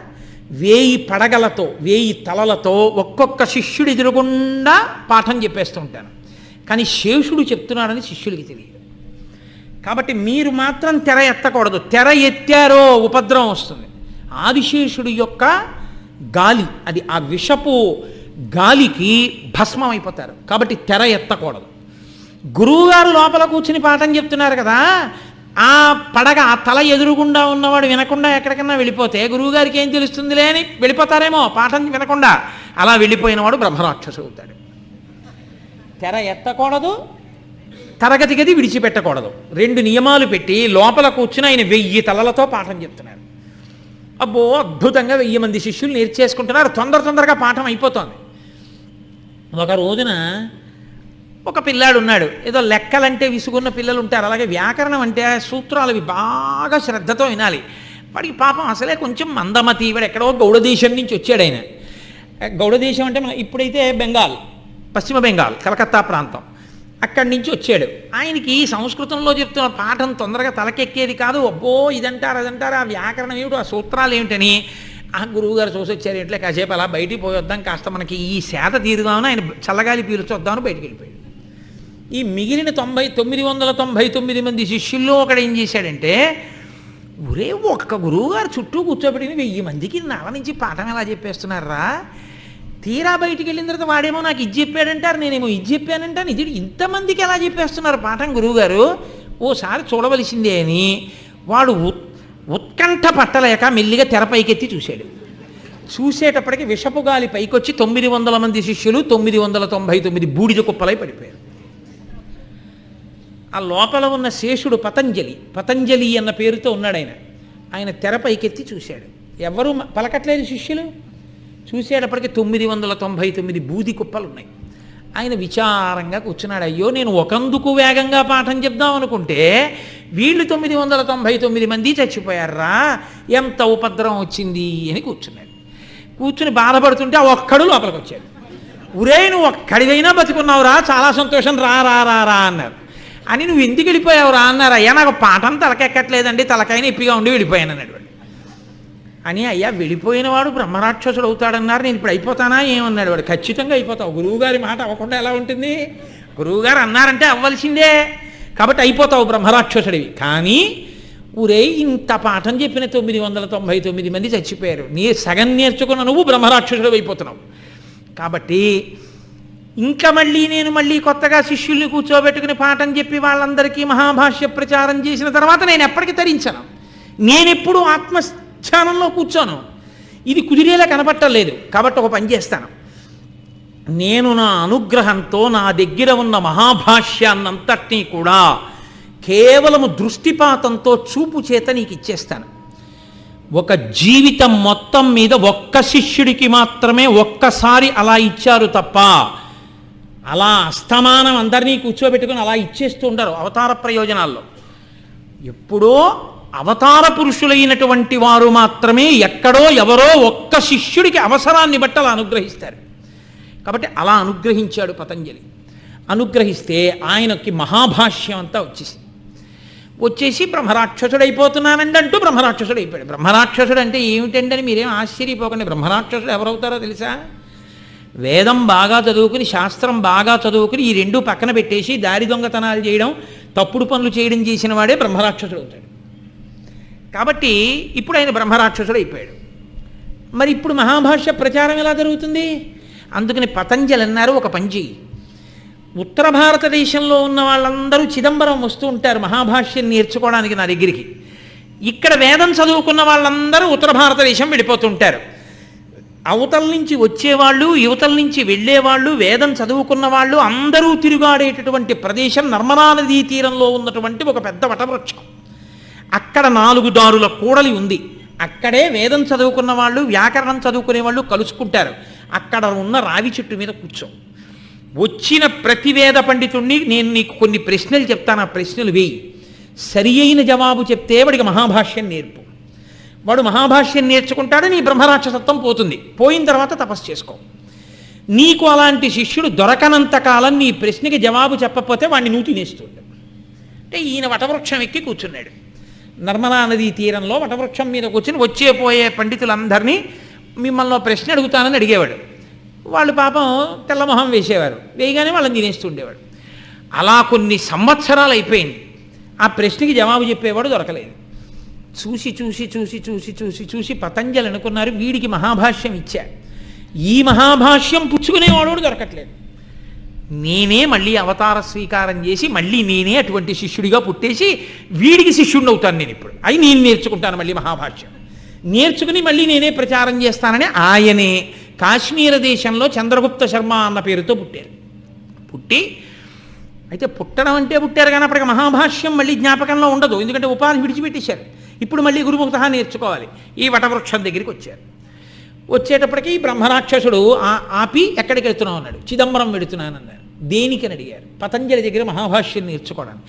1000 పడగలతో 1000 తలలతో ఒక్కొక్క శిష్యుడు ఎదురుగుండా పాఠం చెప్పేస్తూ ఉంటాను. కానీ శేషుడు చెప్తున్నాడని శిష్యులకి తెలియదు. కాబట్టి మీరు మాత్రం తెర ఎత్తకూడదు. తెర ఎత్తారో ఉపద్రవం వస్తుంది. ఆదిశేషుడు యొక్క గాలి అది, ఆ విషపు గాలికి భస్మం అయిపోతారు. కాబట్టి తెర ఎత్తకూడదు. గురువుగారు లోపల కూర్చుని పాఠం చెప్తున్నారు కదా, ఆ పడగ ఆ తల ఎదురుగుండా ఉన్నవాడు వినకుండా ఎక్కడికన్నా వెళ్ళిపోతే గురువుగారికి ఏం తెలుస్తుందిలే అని వెళ్ళిపోతారేమో పాఠం వినకుండా. అలా వెళ్ళిపోయినవాడు బ్రహ్మరాక్షసుడు అవుతాడు. తెర ఎత్తకూడదు, తరగతి గది విడిచిపెట్టకూడదు. 2 నియమాలు పెట్టి లోపల కూర్చుని ఆయన 1000 తలలతో పాఠం చెప్తున్నారు. అబ్బో అద్భుతంగా 1000 మంది శిష్యులు నేర్చేసుకుంటున్నారు. తొందరగా పాఠం అయిపోతుంది. ఒక రోజున ఒక పిల్లాడు ఉన్నాడు. ఏదో లెక్కలంటే విసుగున్న పిల్లలు ఉంటారు, అలాగే వ్యాకరణం అంటే సూత్రాలు అవి బాగా శ్రద్ధతో వినాలి. వాడికి పాపం అసలే కొంచెం మందమతి. వాడు ఎక్కడో గౌడదేశం నుంచి వచ్చాడు. ఆయన గౌడదేశం అంటే మన ఇప్పుడైతే బెంగాల్, పశ్చిమ బెంగాల్, కలకత్తా ప్రాంతం, అక్కడి నుంచి వచ్చాడు. ఆయనకి సంస్కృతంలో చెప్తున్న పాఠం తొందరగా తలకెక్కేది కాదు. అబ్బో ఇదంటారు అదంటారు, ఆ వ్యాకరణం ఏమిటో, ఆ సూత్రాలు ఏమిటని ఆ గురువుగారు చూసి వచ్చారు. ఇట్లా కాసేపు అలా బయటికి పోయొద్దాం, కాస్త మనకి ఈ సేద తీరుదామని ఆయన చల్లగాలి పీల్చొద్దామని బయటికి వెళ్ళిపోయాడు. ఈ మిగిలిన 999 మంది శిష్యుల్లో ఒకడు ఏం చేశాడంటే, ఒరే ఒక్క గురువుగారు చుట్టూ కూర్చోబెట్టిన 1000 మందికి నల నుంచి పాఠం ఎలా చెప్పేస్తున్నారా? తీరా బయటికి వెళ్ళిన తర్వాత వాడేమో నాకు ఇది చెప్పాడంటారు, నేనేమో ఇది చెప్పానంటాను. ఇది ఇంతమందికి ఎలా చెప్పేస్తున్నారు పాఠం గురువుగారు? ఓసారి చూడవలసిందే అని వాడు ఉత్కంఠ పట్టలేక మెల్లిగా తెరపైకెత్తి చూశాడు. చూసేటప్పటికి విషపు గాలి పైకొచ్చి 900 మంది శిష్యులు 999 బూడిద కుప్పలై పడిపోయారు. ఆ లోపల ఉన్న శేషుడు పతంజలి అన్న పేరుతో ఉన్నాడు. ఆయన తెరపైకెత్తి చూశాడు. ఎవరు పలకట్లేదు శిష్యులు. చూసేటప్పటికి 999 బూది కుప్పలు ఉన్నాయి. ఆయన విచారంగా కూర్చున్నాడు. అయ్యో నేను ఒకందుకు వేగంగా పాఠం చెప్దాం అనుకుంటే వీళ్ళు 999 మంది చచ్చిపోయారా, ఎంత ఉపద్రవం వచ్చింది అని కూర్చున్నాడు. కూర్చుని బాధపడుతుంటే ఆ ఒక్కడు లోపలికి వచ్చాడు. ఉరే నువ్వు ఒక్కడివైనా బతికున్నావురా, చాలా సంతోషం, రా రా రా రా అన్నారు. అని నువ్వు ఎందుకు వెళ్ళిపోయావురా అన్నారు. అయ్యా నాకు పాఠం తలకెక్కట్లేదండి, తలకైనా ఇప్పిగా ఉండి వెళ్ళిపోయాను అన్నాడు. అని అయ్యా వెళ్ళిపోయినవాడు బ్రహ్మరాక్షసుడు అవుతాడన్నారు, నేను ఇప్పుడు అయిపోతానా ఏమన్నాడు. వాడు ఖచ్చితంగా అయిపోతావు, గురువుగారి మాట అవ్వకుండా ఎలా ఉంటుంది? గురువుగారు అన్నారంటే అవ్వాల్సిందే, కాబట్టి అయిపోతావు బ్రహ్మరాక్షసుడివి. కానీ ఊరే ఇంత పాఠం చెప్పిన 999 మంది చచ్చిపోయారు, సగం నేర్చుకున్న నువ్వు బ్రహ్మరాక్షసుడు అయిపోతున్నావు. కాబట్టి ఇంకా మళ్ళీ కొత్తగా శిష్యుల్ని కూర్చోబెట్టుకుని పాఠం చెప్పి వాళ్ళందరికీ మహాభాష్య ప్రచారం చేసిన తర్వాత నేను ఎప్పటికీ తరించను. నేనెప్పుడు ఆత్మస్థానంలో కూర్చోను. ఇది కుదిరేలా కనపట్టలేదు. కాబట్టి ఒక పని చేస్తాను. నేను నా అనుగ్రహంతో నా దగ్గర ఉన్న మహాభాష్యాన్నంతటినీ కూడా కేవలము దృష్టిపాతంతో చూపు చేత నీకు ఇచ్చేస్తాను. ఒక జీవితం మొత్తం మీద ఒక్క శిష్యుడికి మాత్రమే ఒక్కసారి అలా ఇచ్చారు తప్ప అలా అస్తమానం అందరినీ కూర్చోబెట్టుకుని అలా ఇచ్చేస్తూ ఉండరు అవతార ప్రయోజనాల్లో. ఎప్పుడో అవతార పురుషులైనటువంటి వారు మాత్రమే ఎక్కడో ఎవరో ఒక్క శిష్యుడికి అవసరాన్ని బట్టి అలా అనుగ్రహిస్తారు. కాబట్టి అలా అనుగ్రహించాడు పతంజలి. అనుగ్రహిస్తే ఆయనకి మహాభాష్యం అంతా వచ్చేసి బ్రహ్మరాక్షసుడు అయిపోతున్నానండి అంటూ బ్రహ్మరాక్షసుడు అయిపోయాడు. బ్రహ్మరాక్షసుడు అంటే ఏమిటండి అని మీరేం ఆశ్చర్యపోకండి. బ్రహ్మరాక్షసుడు ఎవరవుతారో తెలుసా? వేదం బాగా చదువుకుని, శాస్త్రం బాగా చదువుకుని ఈ రెండు పక్కన పెట్టేసి దారి దొంగతనాలు చేయడం, తప్పుడు పనులు చేయడం చేసిన వాడే బ్రహ్మరాక్షసుడు అవుతాడు. కాబట్టి ఇప్పుడు ఆయన బ్రహ్మరాక్షసుడు అయిపోయాడు. మరి ఇప్పుడు మహాభాష్య ప్రచారం ఎలా జరుగుతుంది? అందుకని పతంజలి అన్నారు, ఒక పంచి ఉత్తర భారతదేశంలో ఉన్న వాళ్ళందరూ చిదంబరం వస్తూ ఉంటారు మహాభాష్యం నేర్చుకోవడానికి నా దగ్గరికి. ఇక్కడ వేదం చదువుకున్న వాళ్ళందరూ ఉత్తర భారతదేశం వెళ్ళిపోతుంటారు. అవతల నుంచి వచ్చేవాళ్ళు, యువతల నుంచి వెళ్ళేవాళ్ళు, వేదం చదువుకున్న వాళ్ళు అందరూ తిరుగాడేటటువంటి ప్రదేశం నర్మదా నదీ తీరంలో ఉన్నటువంటి ఒక పెద్ద వటవృక్షం. అక్కడ 4 దారుల కూడలి ఉంది. అక్కడే వేదం చదువుకున్న వాళ్ళు, వ్యాకరణం చదువుకునే వాళ్ళు కలుసుకుంటారు. అక్కడ ఉన్న రావి చెట్టు మీద కూర్చో. వచ్చిన ప్రతి వేద పండితుడిని నేను నీకు కొన్ని ప్రశ్నలు చెప్తాను, ఆ ప్రశ్నలు వేయి. సరి అయిన జవాబు చెప్తే వాడికి మహాభాష్యం నేర్పు. వాడు మహాభాష్యం నేర్చుకుంటాడు, నీ బ్రహ్మరాక్షసత్వం పోతుంది. పోయిన తర్వాత తపస్సు చేసుకో. నీకు అలాంటి శిష్యుడు దొరకనంతకాలం నీ ప్రశ్నకి జవాబు చెప్పకపోతే వాడిని నువ్వు తినేస్తుంటాడు. అంటే ఈయన వటవృక్షం ఎక్కి కూర్చున్నాడు. నర్మదా నదీ తీరంలో వటవృక్షం మీద కూర్చుని వచ్చేపోయే పండితులందరినీ మిమ్మల్ని ప్రశ్న అడుగుతానని అడిగేవాడు. వాళ్ళు పాపం తెల్లమొహం వేసేవారు, వేయగానే వాళ్ళని తినేస్తుండేవాడు. అలా కొన్ని సంవత్సరాలు అయిపోయింది. ఆ ప్రశ్నకి జవాబు చెప్పేవాడు దొరకలేదు. చూసి చూసి చూసి చూసి చూసి చూసి పతంజలి అనుకున్నారు, వీడికి మహాభాష్యం ఇచ్చా, ఈ మహాభాష్యం పుచ్చుకునేవాడు దొరకట్లేదు. నేనే మళ్ళీ అవతార స్వీకారం చేసి మళ్ళీ నేనే అటువంటి శిష్యుడిగా పుట్టేసి వీడికి శిష్యుడిని అవుతాను. నేను ఇప్పుడు నేను నేర్చుకుంటాను మళ్ళీ మహాభాష్యం. నేర్చుకుని మళ్ళీ నేనే ప్రచారం చేస్తానని ఆయనే కాశ్మీర దేశంలో చంద్రగుప్త శర్మ అన్న పేరుతో పుట్టారు. పుట్టి అయితే పుట్టడం అంటే పుట్టారు కానీ అప్పటికి మహాభాష్యం మళ్ళీ జ్ఞాపకంలో ఉండదు, ఎందుకంటే ఉపాధి విడిచిపెట్టేశారు. ఇప్పుడు మళ్ళీ గురుముఖత నేర్చుకోవాలి. ఈ వటవృక్షం దగ్గరికి వచ్చారు. వచ్చేటప్పటికి బ్రహ్మరాక్షసుడు ఆపి ఎక్కడికి వెళ్తున్నావు అన్నాడు. చిదంబరం వెళుతున్నాను అన్నారు. దేనికని అడిగారు. పతంజలి దగ్గర మహాభాష్యం నేర్చుకోవడానికి.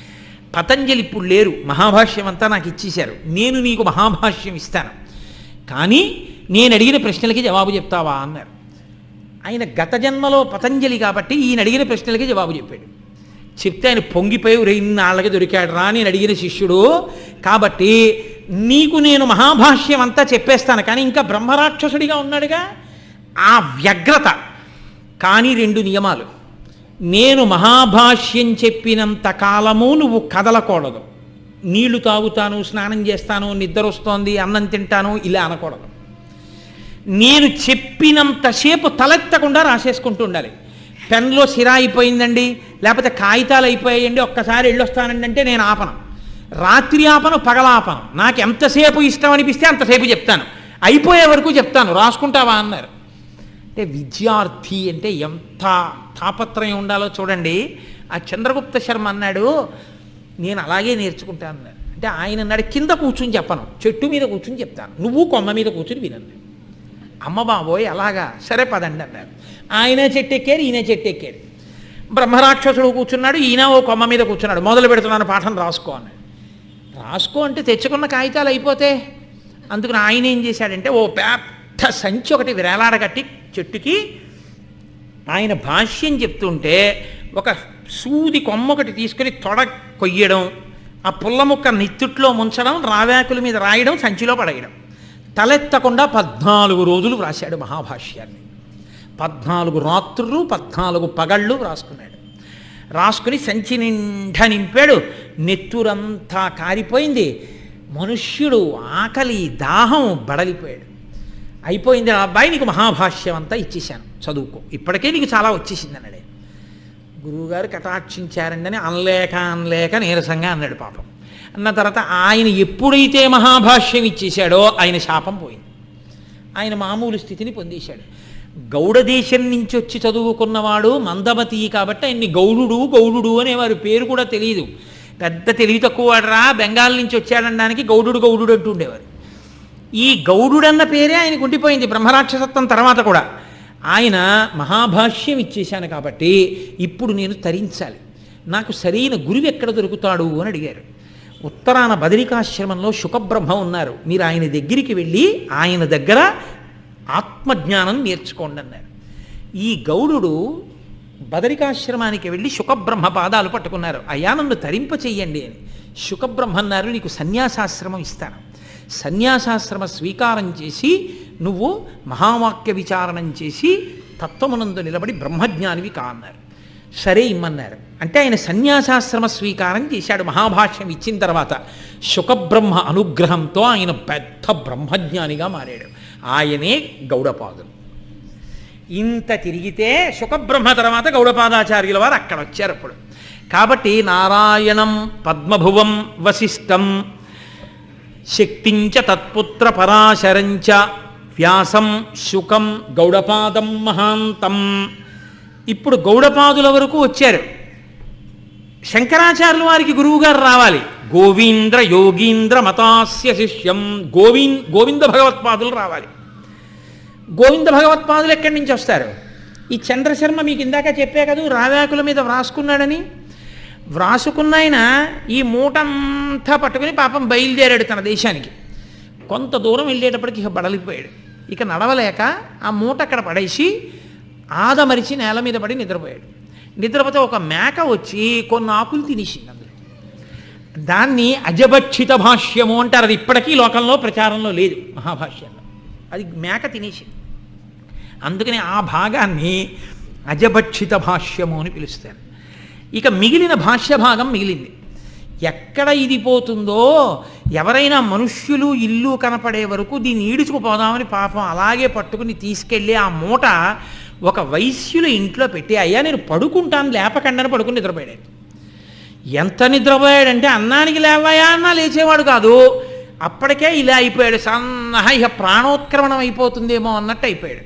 పతంజలి ఇప్పుడు లేరు, మహాభాష్యం అంతా నాకు ఇచ్చేశారు, నేను నీకు మహాభాష్యం ఇస్తాను, కానీ నేను అడిగిన ప్రశ్నలకి జవాబు చెప్తావా అన్నారు. ఆయన గత జన్మలో పతంజలి కాబట్టి ఈయన అడిగిన ప్రశ్నలకి జవాబు చెప్పాడు. చెప్తే ఆయన పొంగిపోయి ఇన్నాళ్ళకి దొరికాడు రా నేను అడిగిన శిష్యుడు, కాబట్టి నీకు నేను మహాభాష్యం అంతా చెప్పేస్తాను, కానీ ఇంకా బ్రహ్మరాక్షసుడిగా ఉన్నాడుగా ఆ వ్యగ్రత. కానీ 2 నియమాలు. నేను మహాభాష్యం చెప్పినంత కాలము నువ్వు కదలకూడదు. నీళ్లు తాగుతాను, స్నానం చేస్తాను, నిద్ర వస్తోంది, అన్నం తింటాను ఇలా అనకూడదు. నేను చెప్పినంతసేపు తలెత్తకుండా రాసేసుకుంటూ ఉండాలి. పెన్లో సిరా అయిపోయిందండి, లేకపోతే కాగితాలు అయిపోయాయండి, ఒక్కసారి వెళ్ళొస్తానండి అంటే నేను ఆపను. రాత్రి ఆపను, పగలాపను. నాకు ఎంతసేపు ఇష్టం అనిపిస్తే అంతసేపు చెప్తాను, అయిపోయే వరకు చెప్తాను. రాసుకుంటావా అన్నారు. అంటే విద్యార్థి అంటే ఎంత తాపత్రయం ఉండాలో చూడండి. ఆ చంద్రగుప్త శర్మ అన్నాడు, నేను అలాగే నేర్చుకుంటాను అన్నాడు. అంటే ఆయన అన్నాడు, కింద కూర్చుని చెప్పను, చెట్టు మీద కూర్చుని చెప్తాను, నువ్వు కొమ్మ మీద కూర్చుని వినండి. అమ్మ బాబోయ్ అలాగా, సరే పదండి అన్నారు. ఆయన చెట్టు ఎక్కారు, ఈయన చెట్టు ఎక్కారు. బ్రహ్మరాక్షసుడు కూర్చున్నాడు, ఈయన ఓ కొమ్మ మీద కూర్చున్నాడు. మొదలు పెడుతున్నాను పాఠం, రాసుకో అన్నాడు. రాసుకో అంటే తెచ్చుకున్న కాగితాలు అయిపోతే, అందుకని ఆయన ఏం చేశాడంటే ఓ పెద్ద సంచి ఒకటి వేలాడగట్టి చెట్టుకి ఆయన భాష్యం చెప్తుంటే ఒక సూది కొమ్మ ఒకటి తీసుకుని తొడ కొయ్యడం, ఆ పుల్ల ముక్క నిత్తుట్లో ముంచడం, రావాకుల మీద రాయడం, సంచిలో పడేయడం. తలెత్తకుండా 14 రోజులు రాశాడు మహాభాష్యాన్ని. 14 రాత్రులు 14 పగళ్ళు రాసుకున్నాడు. రాసుకుని సంచి నిండా నింపాడు. నెత్తురంతా కారిపోయింది. మనుష్యుడు ఆకలి దాహం బడలిపోయాడు. అయిపోయింది అబ్బాయి, నీకు మహాభాష్యం అంతా ఇచ్చేశాను, చదువుకో, ఇప్పటికే నీకు చాలా వచ్చేసింది అన్నాడు. గురువుగారు కటాక్షించారండి అని అనలేక నీరసంగా అన్నాడు. పాపం అన్న తర్వాత ఆయన ఎప్పుడైతే మహాభాష్యం ఇచ్చేశాడో ఆయన శాపం పోయింది. ఆయన మామూలు స్థితిని పొందేశాడు. గౌడ దేశం నుంచి వచ్చి చదువుకున్నవాడు మందమతి కాబట్టి ఆయన్ని గౌడుడు అనేవారు. పేరు కూడా తెలియదు, పెద్ద తెలివి తక్కువ వాడరా, బెంగాల్ నుంచి వచ్చాడనడానికి గౌడుడు అంటూ ఉండేవారు. ఈ గౌడుడన్న పేరే ఆయనకు ఉండిపోయింది బ్రహ్మరాక్షసత్వం తర్వాత కూడా. ఆయన మహాభాష్యం ఇచ్చేశాను కాబట్టి ఇప్పుడు నేను తరించాలి, నాకు సరైన గురువు ఎక్కడ దొరుకుతాడు అని అడిగారు. ఉత్తరాన బదరికాశ్రమంలో శుకబ్రహ్మ ఉన్నారు, మీరు ఆయన దగ్గరికి వెళ్ళి ఆయన దగ్గర ఆత్మజ్ఞానం నేర్చుకోండి అన్నారు. ఈ గౌడుడు బదరికాశ్రమానికి వెళ్ళి శుకబ్రహ్మ పాదాలు పట్టుకున్నారు. అయ్యా నన్ను తరింప చెయ్యండి అని. శుకబ్రహ్మ అన్నారు, నీకు సన్యాసాశ్రమం ఇస్తాను, సన్యాసాశ్రమ స్వీకారం చేసి నువ్వు మహావాక్య విచారణం చేసి తత్వమునందు నిలబడి బ్రహ్మజ్ఞానివి కా అన్నారు. సరే ఇమ్మన్నారు. అంటే ఆయన సన్యాసాశ్రమ స్వీకారం చేశాడు. మహాభాష్యం ఇచ్చిన తర్వాత శుకబ్రహ్మ అనుగ్రహంతో ఆయన పెద్ద బ్రహ్మజ్ఞానిగా మారాడు. ఆయనే గౌడపాదులు. ఇంత తిరిగితే శుకబ్రహ్మ తర్వాత గౌడపాదాచార్యుల వారు అక్కడ వచ్చారు. అప్పుడు కాబట్టి నారాయణం పద్మభువం వశిష్టం శక్తించ తత్పుత్ర పరాశరంచ వ్యాసం శుకం గౌడపాదం మహాంతం. ఇప్పుడు గౌడపాదుల వరకు వచ్చారు. శంకరాచార్యుల వారికి గురువుగారు రావాలి. గోవింద్ర యోగీంద్ర మతాస్య శిష్యం గోవింద భగవత్పాదులు రావాలి. గోవింద భగవత్పాదులు ఎక్కడి నుంచి వస్తారు? ఈ చంద్రశర్మ మీకు ఇందాక చెప్పే కదా రావాకుల మీద వ్రాసుకున్నాడని. వ్రాసుకున్న ఆయన ఈ మూటంతా పట్టుకుని పాపం బయలుదేరాడు తన దేశానికి. కొంత దూరం వెళ్ళేటప్పటికి ఇక బడలిపోయాడు. ఇక నడవలేక ఆ మూట అక్కడ పడేసి ఆదమరిచి నేల మీద పడి నిద్రపోయాడు. నిద్రపోతే ఒక మేక వచ్చి కొన్ని ఆకులు తినేసింది. అందులో దాన్ని అజభక్షిత భాష్యము అంటారు. అది ఇప్పటికీ లోకంలో ప్రచారంలో లేదు, మహాభాష్యంలో. అది మేక తినేసింది. అందుకని ఆ భాగాన్ని అజభక్షిత భాష్యము అని పిలుస్తారు. ఇక మిగిలిన భాష్య భాగం మిగిలింది. ఎక్కడ ఇది పోతుందో, ఎవరైనా మనుష్యులు ఇల్లు కనపడే వరకు దీన్ని ఈడుచుకుపోదామని పాపం అలాగే పట్టుకుని తీసుకెళ్ళి ఆ మూట ఒక వైశ్యుల ఇంట్లో పెట్టి, అయ్యా నేను పడుకుంటాను లేపకండని పడుకుని నిద్రపోయాడు. ఎంత నిద్రపోయాడంటే అన్నానికి లేవయా అన్నా లేచేవాడు కాదు. అప్పటికే ఇలా అయిపోయాడు, సన్నహ ఇక ప్రాణోత్క్రమణం అయిపోతుందేమో అన్నట్టు అయిపోయాడు.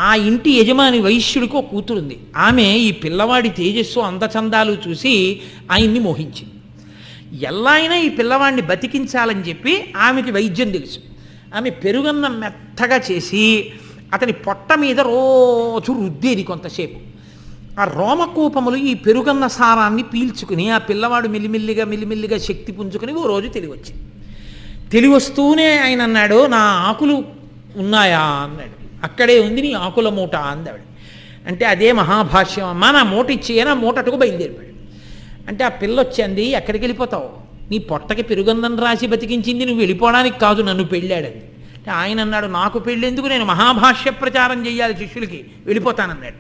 ఆ ఇంటి యజమాని వైశ్యుడికి ఒక కూతురుంది. ఆమె ఈ పిల్లవాడి తేజస్సు అందచందాలు చూసి ఆయన్ని మోహించింది. ఎలా అయినా ఈ పిల్లవాడిని బతికించాలని చెప్పి ఆమెకి వైద్యం తెలుసు. ఆమె పెరుగన్నం మెత్తగా చేసి అతని పొట్ట మీద రోజు రుద్దేది కొంతసేపు. ఆ రోమకూపములు ఈ పెరుగన్న సారాన్ని పీల్చుకుని ఆ పిల్లవాడు మెల్లిమెల్లిగా శక్తి పుంజుకుని ఓ రోజు తెలివచ్చింది. తెలివస్తూనే ఆయన అన్నాడు, నా ఆకులు ఉన్నాయా అన్నాడు. అక్కడే ఉంది నీ ఆకుల మూట అందాడు. అంటే అదే మహాభాష్యం అమ్మా, నా మూట ఇచ్చి నా మూటటుకు బయలుదేరిపాడు. అంటే ఆ పిల్ల వచ్చింది, ఎక్కడికి వెళ్ళిపోతావు, నీ పొట్టకి పెరుగన్నం రాసి బతికించింది నువ్వు వెళ్ళిపోవడానికి కాదు, నన్ను పెళ్ళాడంది. అంటే ఆయన అన్నాడు, నాకు పెళ్ళెందుకు, నేను మహాభాష్య ప్రచారం చేయాలి శిష్యులకి, వెళ్ళిపోతానన్నాడు.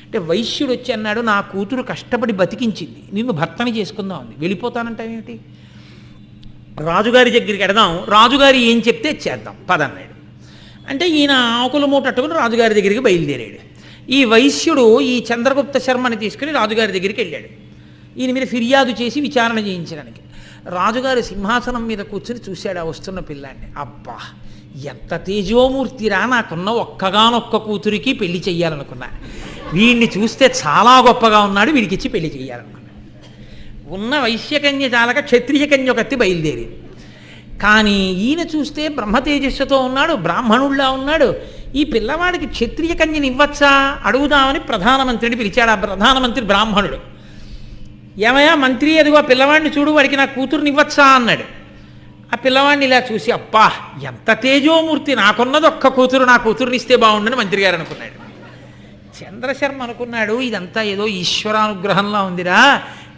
అంటే వైశ్యుడు వచ్చి అన్నాడు, నా కూతురు కష్టపడి బతికించింది, నిన్ను భర్తని చేసుకుందాం అంది, వెళ్ళిపోతానంటావేమిటి, రాజుగారి దగ్గరికి ఎడదాం, రాజుగారి ఏం చెప్తే చేద్దాం పదన్నాడు. అంటే ఈయన ఆకుల మూటట్టుకుని రాజుగారి దగ్గరికి బయలుదేరాడు. ఈ వైశ్యుడు ఈ చంద్రగుప్త శర్మని తీసుకుని రాజుగారి దగ్గరికి వెళ్ళాడు, ఈయన మీద ఫిర్యాదు చేసి విచారణ చేయించడానికి. రాజుగారి సింహాసనం మీద కూర్చుని చూశాడు ఆ వస్తున్న పిల్లాన్ని. అబ్బా ఎంత తేజోమూర్తిరా, నాకున్న ఒక్కగానొక్క కూతురికి పెళ్లి చెయ్యాలనుకున్నా, వీడిని చూస్తే చాలా గొప్పగా ఉన్నాడు, వీడికి ఇచ్చి పెళ్లి చెయ్యాలనుకున్నాడు. ఉన్న వైశ్యకన్య చాలక క్షత్రియ కన్య ఒకత్తి బయలుదేరి. కానీ ఈయన చూస్తే బ్రహ్మ తేజస్సుతో ఉన్నాడు, బ్రాహ్మణుల్లా ఉన్నాడు. ఈ పిల్లవాడికి క్షత్రియ కన్యని ఇవ్వచ్చా అడుగుదామని ప్రధానమంత్రిని పిలిచాడు. ఆ ప్రధానమంత్రి బ్రాహ్మణుడు. ఏమయ్యా మంత్రి, అదిగో ఆ పిల్లవాడిని చూడు, వాడికి నా కూతురుని ఇవ్వచ్చా అన్నాడు. ఆ పిల్లవాడిని ఇలా చూసి, అబ్బా ఎంత తేజోమూర్తి, నాకున్నది ఒక్క కూతురు, నా కూతురుని ఇస్తే బాగుండని మంత్రి గారు అనుకున్నాడు. చంద్రశర్మ అనుకున్నాడు, ఇదంతా ఏదో ఈశ్వరానుగ్రహంలా ఉందిరా,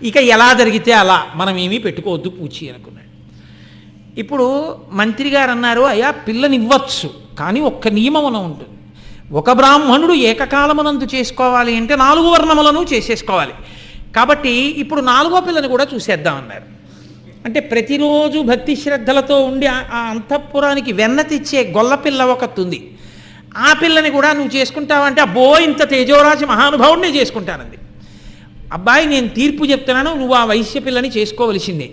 ఇక ఎలా జరిగితే అలా, మనం ఏమీ పెట్టుకోవద్దు పూచి అనుకున్నాడు. ఇప్పుడు మంత్రి గారు అన్నారు, అయ్యా పిల్లని ఇవ్వచ్చు, కానీ ఒక్క నియమమున ఉంటుంది, ఒక బ్రాహ్మణుడు ఏకకాలమునందు చేసుకోవాలి అంటే 4 వర్ణములను చేసేసుకోవాలి. కాబట్టి ఇప్పుడు 4వ పిల్లని కూడా చూసేద్దామన్నారు. అంటే ప్రతిరోజు భక్తి శ్రద్ధలతో ఉండి ఆ అంతఃపురానికి వెన్న తెచ్చే గొల్లపిల్ల ఒకటి ఉంది, ఆ పిల్లని కూడా నువ్వు చేసుకుంటావంటే, అబ్బో ఇంత తేజోరాశి మహానుభావుడిని చేసుకుంటానంది. అబ్బాయి నేను తీర్పు చెప్తున్నాను, నువ్వు ఆ వైశ్య పిల్లని చేసుకోవలసిందే,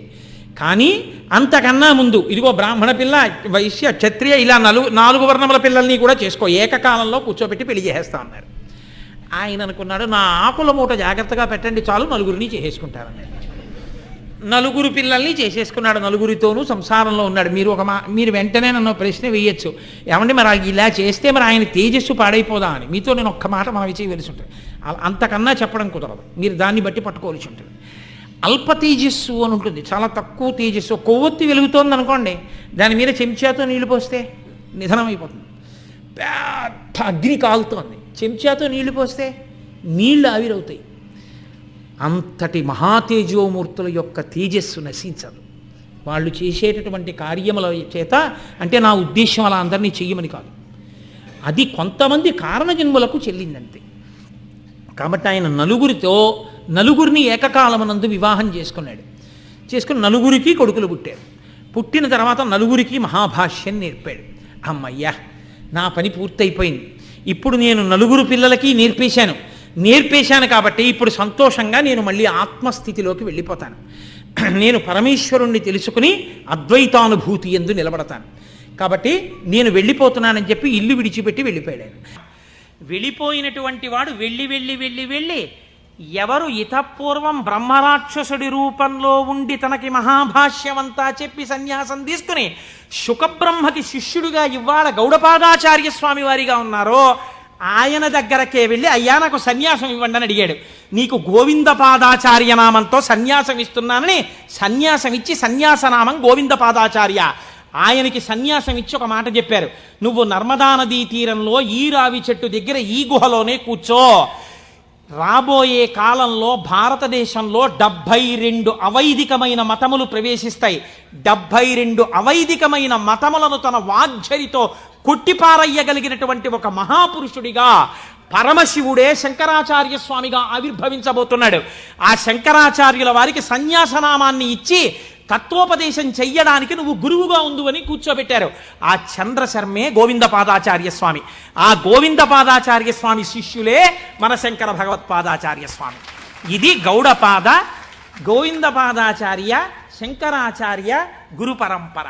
కానీ అంతకన్నా ముందు ఇదిగో బ్రాహ్మణ పిల్ల, వైశ్య, క్షత్రియ ఇలా 4 వర్ణముల పిల్లల్ని కూడా చేసుకో, ఏకకాలంలో కూర్చోబెట్టి పెళ్లి చేసేస్తా అన్నారు. ఆయన అనుకున్నాడు, నా ఆకుల మూట జాగ్రత్తగా పెట్టండి చాలు, 4గురిని చేసేసుకుంటారన్నాడు. నలుగురు పిల్లల్ని చేసేసుకున్నాడు, నలుగురితోనూ సంసారంలో ఉన్నాడు. మీరు వెంటనే నన్ను ప్రశ్న వేయచ్చు, ఏమంటే మరి ఇలా చేస్తే మరి ఆయన తేజస్సు పాడైపోదా అని. మీతో నేను ఒక్క మాట మనవి చేయవలసి ఉంటుంది, అంతకన్నా చెప్పడం కుదరదు, మీరు దాన్ని బట్టి పట్టుకోవలసి ఉంటుంది. అల్ప తేజస్సు అని ఉంటుంది, చాలా తక్కువ తేజస్సు. కొవ్వొత్తి వెలుగుతోంది అనుకోండి, దాని మీద చెంచాతో నీళ్లు పోస్తే నిధనం అయిపోతుంది. పెద్ద అగ్ని కాలుతోంది, చెంచాతో నీళ్లు పోస్తే నీళ్లు ఆవిరవుతాయి. అంతటి మహాతేజోమూర్తుల యొక్క తేజస్సు నశించదు. వాళ్ళు చేసేటటువంటి కార్యముల చేత, అంటే నా ఉద్దేశం అలా అందరినీ చెయ్యమని కాదు, అది కొంతమంది కారణజన్ములకు చెల్లిందంతే. కాబట్టి ఆయన నలుగురిని ఏకకాలమునందు వివాహం చేసుకుని నలుగురికి కొడుకులు పుట్టారు. పుట్టిన తర్వాత నలుగురికి మహాభాష్యం నేర్పాడు. అమ్మయ్యా, నా పని పూర్తయిపోయింది, ఇప్పుడు నేను నలుగురు పిల్లలకి నేర్పేశాను కాబట్టి ఇప్పుడు సంతోషంగా నేను మళ్ళీ ఆత్మస్థితిలోకి వెళ్ళిపోతాను. నేను పరమేశ్వరుణ్ణి తెలుసుకుని అద్వైతానుభూతి యందు నిలబడతాను. కాబట్టి నేను వెళ్ళిపోతున్నానని చెప్పి ఇల్లు విడిచిపెట్టి వెళ్ళిపోయాడు. వెళ్ళిపోయినటువంటి వాడు వెళ్ళి ఎవరు ఇతపూర్వం బ్రహ్మరాక్షసుడి రూపంలో ఉండి తనకి మహాభాష్యమంతా చెప్పి సన్యాసం తీసుకుని శుకబ్రహ్మకి శిష్యుడిగా ఇవాళ గౌడపాదాచార్య స్వామి వారిగా ఉన్నారో ఆయన దగ్గరకే వెళ్ళి, అయ్యా నాకు సన్యాసం ఇవ్వండి అని అడిగాడు. నీకు గోవిందపాదాచార్య నామంతో సన్యాసం ఇస్తున్నానని సన్యాసం ఇచ్చి, సన్యాసనామం గోవిందపాదాచార్య. ఆయనకి సన్యాసం ఇచ్చి ఒక మాట చెప్పారు, నువ్వు నర్మదా నదీ తీరంలో ఈ రావి చెట్టు దగ్గర ఈ గుహలోనే కూర్చో. రాబోయే కాలంలో భారతదేశంలో 72 అవైదికమైన మతములు ప్రవేశిస్తాయి. 72 అవైదికమైన మతములను తన వాగ్జరితో కొట్టిపారయ్యగలిగినటువంటి ఒక మహాపురుషుడిగా పరమశివుడే శంకరాచార్య స్వామిగా ఆవిర్భవించబోతున్నాడు. ఆ శంకరాచార్యుల వారికి సన్యాసనామాన్ని ఇచ్చి తత్వోపదేశం చెయ్యడానికి నువ్వు గురువుగా ఉండు అని కూర్చోబెట్టారు. ఆ చంద్రశర్మే గోవిందపాదాచార్య స్వామి. ఆ గోవిందపాదాచార్య స్వామి శిష్యులే మన శంకర భగవత్పాదాచార్య స్వామి. ఇది గౌడపాద, గోవిందపాదాచార్య, శంకరాచార్య గురు పరంపర.